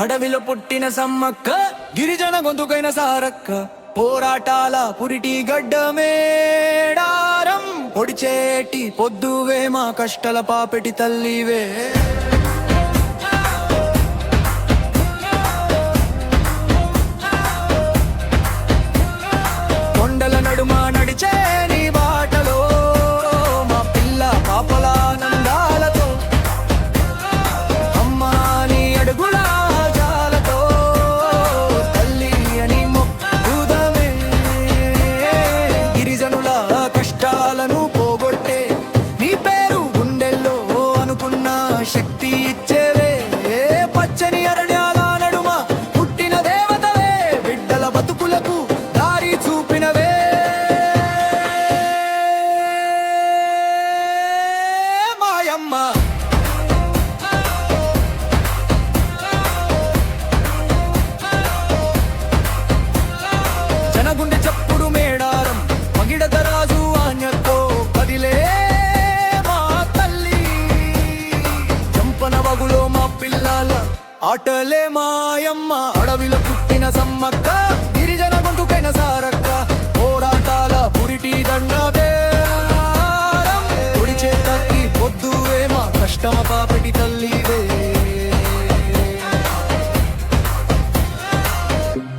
అడవిలో పుట్టిన సమ్మక్క గిరిజన గొంతుకైన సారక్క పోరాటాల పురిటి గడ్డ మేడారం పొడిచేటి పొద్దువే మా కష్టల పాపెటి తల్లివే కొండల నడుమ నడిచే నీ బాటలో మా పిల్ల పాపల నందాలతో అమ్మా నీ అడుగుల జాలతో తల్లి అని మొక్కుదమే గిరిజనుల కష్టాలను పోగొట్టే నీ పేరు గుండెల్లో అనుకున్న శక్తి ఇచ్చేవే పచ్చని అరణ్యాల నడుమ పుట్టిన దేవతవే బిడ్డల బతుకులకు దారి చూపినవే మాయమ్మ జనగుండె చప్పుడు మేడారం మగిడద రాజు ఆజ్ఞతో కదిలే మా తల్లి చంపన వగులో మా పిల్లల ఆటలే మాయమ్మ అడవిలో పుట్టిన సమ్మక్క గిరిజన గొంతుకైన సారక్క పోరాటాల పురిటి దండదే పొడి చేతకి పొద్దువే మా కష్టమ పాపటి తల్లివే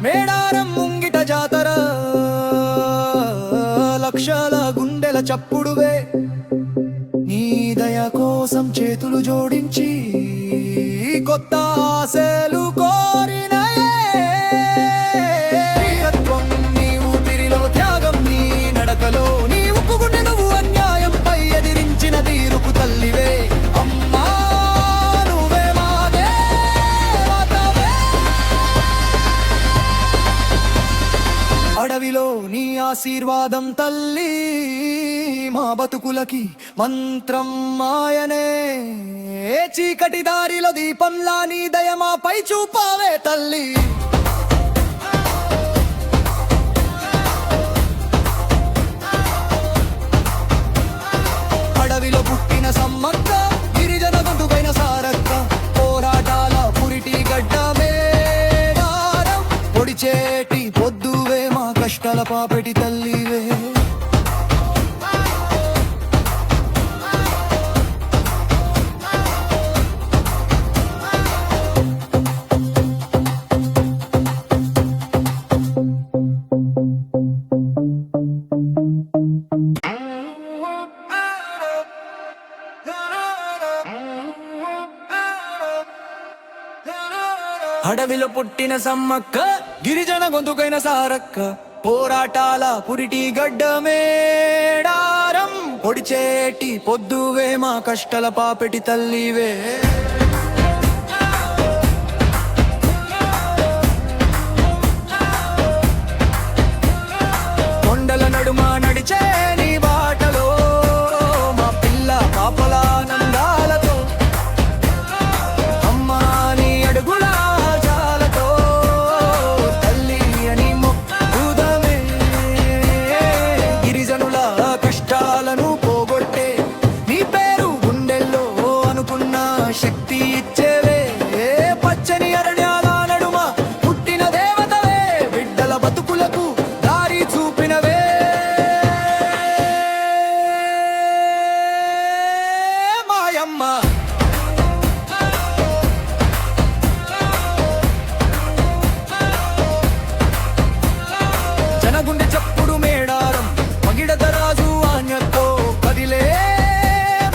మేడారం ముంగిట జాతర లక్షల గుండెల చప్పుడువే నీ దయ కోసం చేతులు జోడించి కొత్త ఆశలు కోరినయే వీరత్వం నీ ఊపిరిలో త్యాగం నీ నడకలో నీ ఉప్పుగుండె నువ్వు అన్యాయంపై ఎదిరించిన తీరుపు తల్లివే అమ్మా నువ్వే మా దేవతవే అడవిలో నీ ఆశీర్వాదం తల్లి మా బతుకులకి మంత్రం మాయనే చీకటి దారిలో దీపంలా నీ దయ మాపై చూపావే తల్లి అడవిలో పుట్టిన సమ్మక్క గిరిజన గొంతుకైన సారక్క పోరాటాల పురిటి గడ్డ మేడారం పొడిచేటి పొద్దువే మా కష్టాల పాపెటి తల్లివే అడవిలో పుట్టిన సమ్మక్క గిరిజన గొంతుకైన సారక్క పోరాటాల పురిటి గడ్డ మేడారం పొడిచేటి పొద్దువే మా కష్టల పాపెటి తల్లివే కొండల నడుమ నడిచే నీ బాటలో మా పిల్ల పాపల నందాలతో అమ్మా నీ అడుగుల జాలతో తల్లి అని మొక్కుదమే గిరిజనుల కష్టాలను పోగొట్టే నీ పేరు గుండెల్లో అనుకున్న శక్తి ఇచ్చేవే పచ్చని అరణ్యాల నడుమ పుట్టిన దేవతవే బిడ్డల బతుకులకు దారి చూపినవే మాయమ్మ జనగుండె చప్పుడు మేడారం మగిడద రాజు ఆజ్ఞతో కదిలే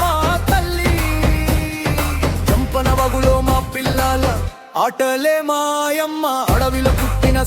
మా తల్లి చంపన వగులో మా పిల్లల ఆటలే మాయమ్మ అడవిలో పుట్టిన